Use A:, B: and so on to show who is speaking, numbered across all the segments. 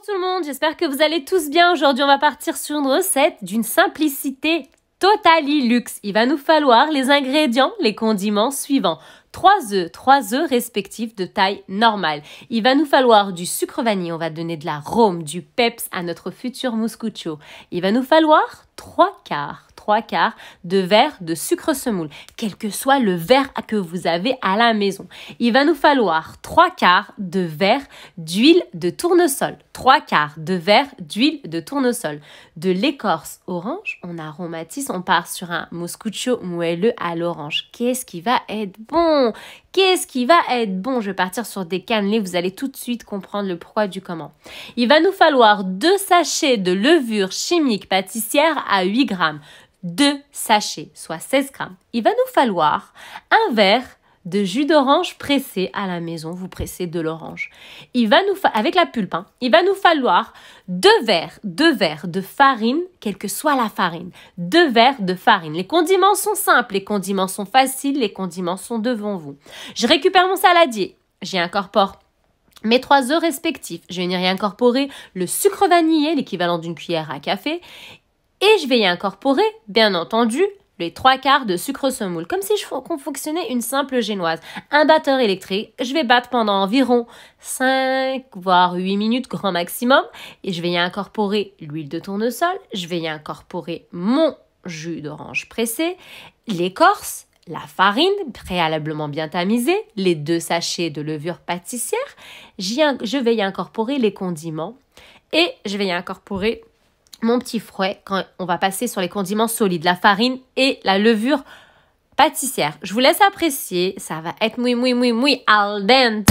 A: tout le monde, j'espère que vous allez tous bien. Aujourd'hui, on va partir sur une recette d'une simplicité totalilux. Il va nous falloir les ingrédients, les condiments suivants. 3 œufs respectifs de taille normale. Il va nous falloir du sucre vanille, on va donner de l'arôme, du peps à notre futur mouscucho. Il va nous falloir 3 quarts de verre de sucre semoule, quel que soit le verre que vous avez à la maison. Il va nous falloir 3 quarts de verre d'huile de tournesol, 3 quarts de verre d'huile de tournesol, de l'écorce orange, on aromatise, on part sur un mouscucho moelleux à l'orange. Qu'est-ce qui va être bon? Qu'est-ce qui va être bon? Je vais partir sur des cannelés, vous allez tout de suite comprendre le pourquoi du comment. Il va nous falloir 2 sachets de levure chimique pâtissière à 8 grammes. 2 sachets, soit 16 grammes. Il va nous falloir un verre de jus d'orange pressé à la maison. Vous pressez de l'orange. Avec la pulpe, il va nous falloir 2 verres de farine, quelle que soit la farine. 2 verres de farine. Les condiments sont simples, les condiments sont faciles, les condiments sont devant vous. Je récupère mon saladier. J'y incorpore mes 3 œufs respectifs. Je vais y incorporer le sucre vanillé, l'équivalent d'une cuillère à café. Et je vais y incorporer, bien entendu, les 3 quarts de sucre semoule, comme si je confectionnais une simple génoise. Un batteur électrique, je vais battre pendant environ 5 voire 8 minutes grand maximum. Et je vais y incorporer l'huile de tournesol, je vais y incorporer mon jus d'orange pressé, l'écorce, la farine préalablement bien tamisée, les 2 sachets de levure pâtissière. Je vais y incorporer les condiments et je vais y incorporer mon petit fouet quand on va passer sur les condiments solides, la farine et la levure pâtissière. Je vous laisse apprécier, ça va être muy al dente.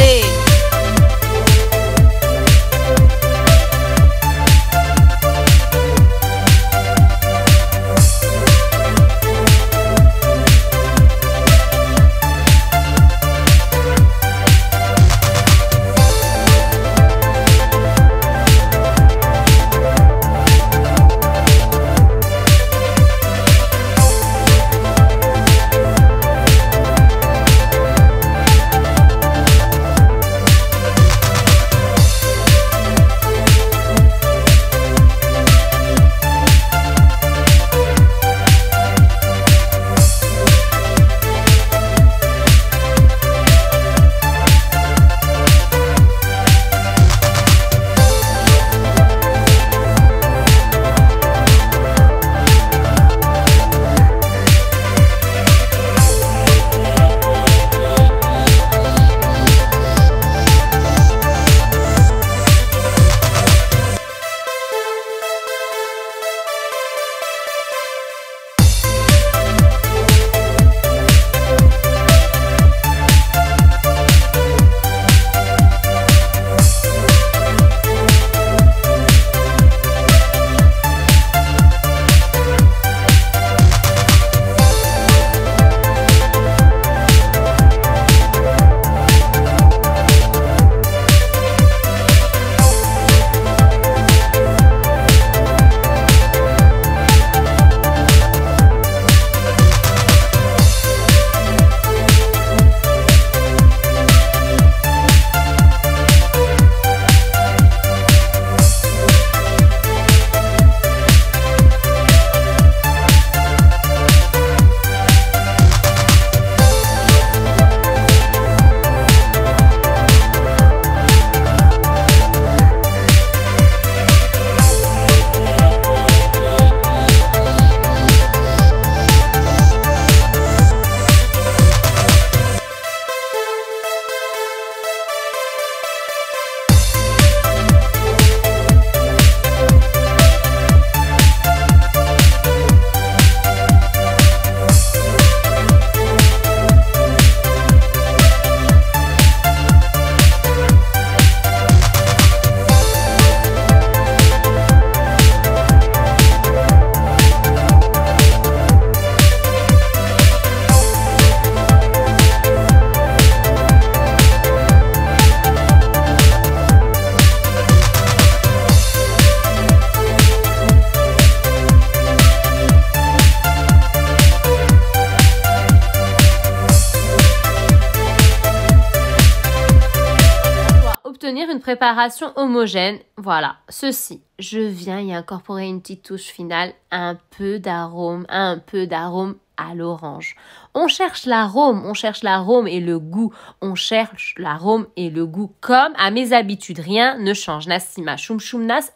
A: une préparation homogène, voilà, ceci, je viens y incorporer une petite touche finale, un peu d'arôme à l'orange. On cherche l'arôme et le goût. On cherche l'arôme et le goût comme à mes habitudes. Rien ne change. Nassima Choum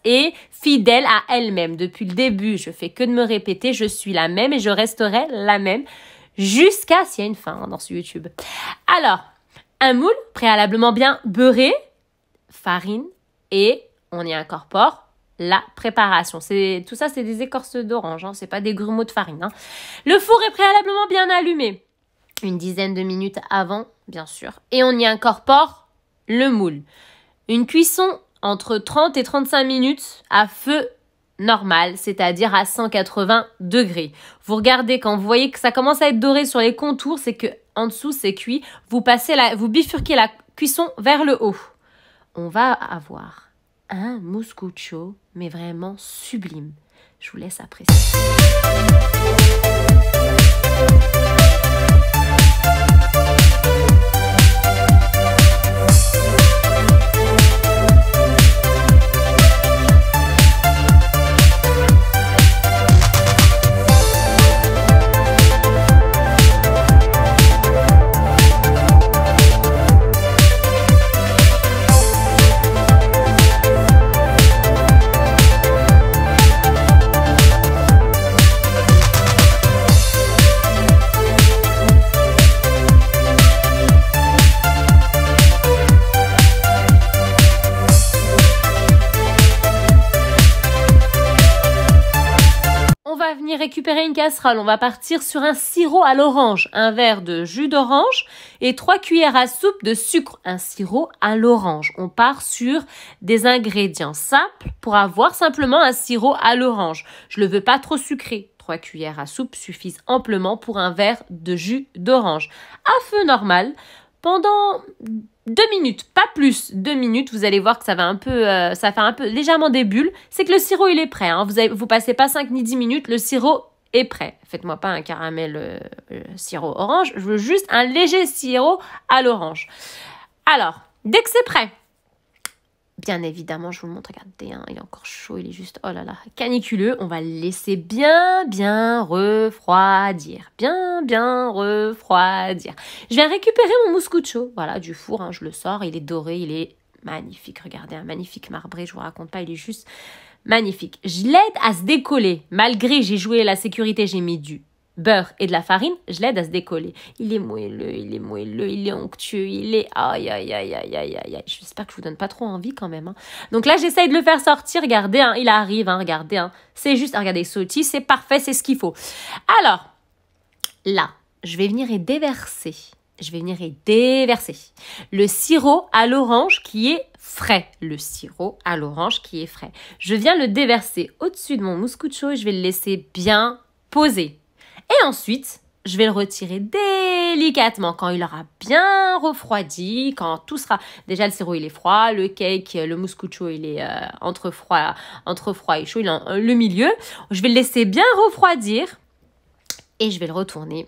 A: est fidèle à elle-même. Depuis le début, je fais que de me répéter, je suis la même et je resterai la même jusqu'à s'il y a une fin dans ce YouTube. Alors, un moule préalablement bien beurré, farine et on y incorpore la préparation. Tout ça, c'est des écorces d'orange, hein, c'est pas des grumeaux de farine. Hein. Le four est préalablement bien allumé. Une dizaine de minutes avant, bien sûr. Et on y incorpore le moule. Une cuisson entre 30 et 35 minutes à feu normal, c'est-à-dire à 180 degrés. Vous regardez, quand vous voyez que ça commence à être doré sur les contours, c'est que en dessous, c'est cuit. Vous bifurquez la cuisson vers le haut. On va avoir un mouscoucho, mais vraiment sublime. Je vous laisse apprécier. Récupérer une casserole, on va partir sur un sirop à l'orange, un verre de jus d'orange et 3 cuillères à soupe de sucre, un sirop à l'orange. On part sur des ingrédients simples pour avoir simplement un sirop à l'orange. Je ne le veux pas trop sucré. 3 cuillères à soupe suffisent amplement pour un verre de jus d'orange. À feu normal, pendant 2 minutes, pas plus, 2 minutes, vous allez voir que ça fait un peu légèrement des bulles. C'est que le sirop, il est prêt. Hein. Vous passez pas 5 ni 10 minutes, le sirop est prêt. Faites-moi pas un caramel sirop orange, je veux juste un léger sirop à l'orange. Alors, dès que c'est prêt, bien évidemment, je vous le montre, regardez, hein, il est encore chaud, il est juste, oh là là, caniculeux. On va le laisser bien refroidir. Bien refroidir. Je viens récupérer mon mouscoucho, voilà, du four, hein, je le sors, il est doré, il est magnifique. Regardez, un magnifique marbré, je vous raconte pas, il est juste magnifique. Je l'aide à se décoller. Malgré, j'ai joué la sécurité, j'ai mis du beurre et de la farine, je l'aide à se décoller. Il est moelleux, il est onctueux, il est... Aïe. J'espère que je vous donne pas trop envie quand même. Hein. Donc là, j'essaye de le faire sortir. Regardez, hein, il arrive, hein, regardez. Hein. C'est juste, regardez, sautille, c'est parfait, c'est ce qu'il faut. Alors, là, je vais venir et déverser. Le sirop à l'orange qui est frais. Je viens le déverser au-dessus de mon mouscoucho et je vais le laisser bien poser. Et ensuite, je vais le retirer délicatement quand il aura bien refroidi, quand tout sera... Déjà, le sirop, il est froid, le cake, le mouscoucho, il est entre froid et chaud, il est en le milieu. Je vais le laisser bien refroidir et je vais le retourner.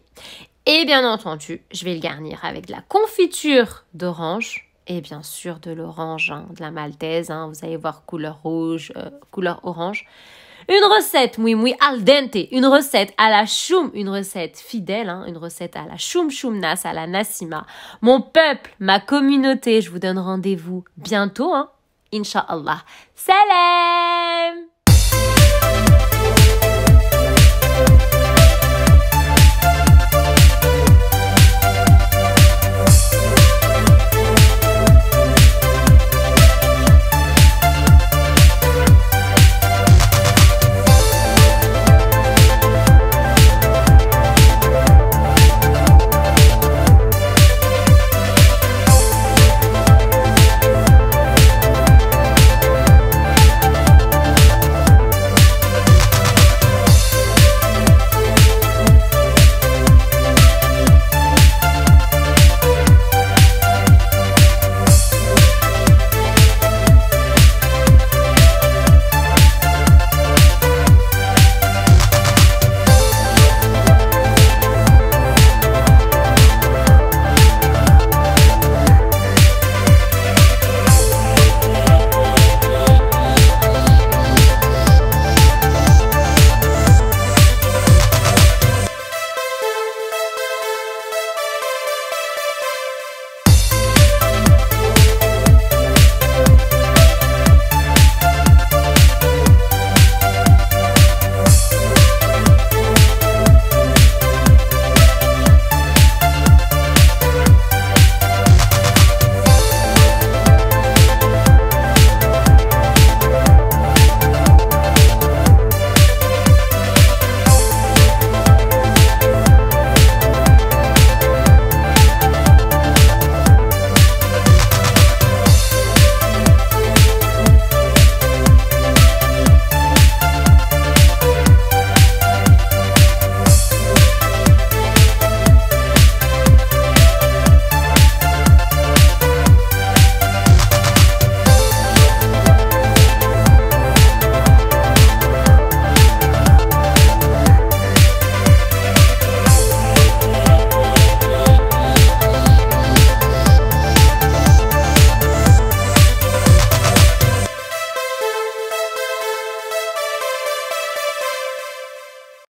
A: Et bien entendu, je vais le garnir avec de la confiture d'orange et bien sûr de l'orange, hein, de la maltaise. Hein, vous allez voir couleur rouge, couleur orange. Une recette muy al dente, une recette à la choum, une recette fidèle, hein, une recette à la choum nas, à la nassima. Mon peuple, ma communauté, je vous donne rendez-vous bientôt, hein, Inch'Allah. Salam!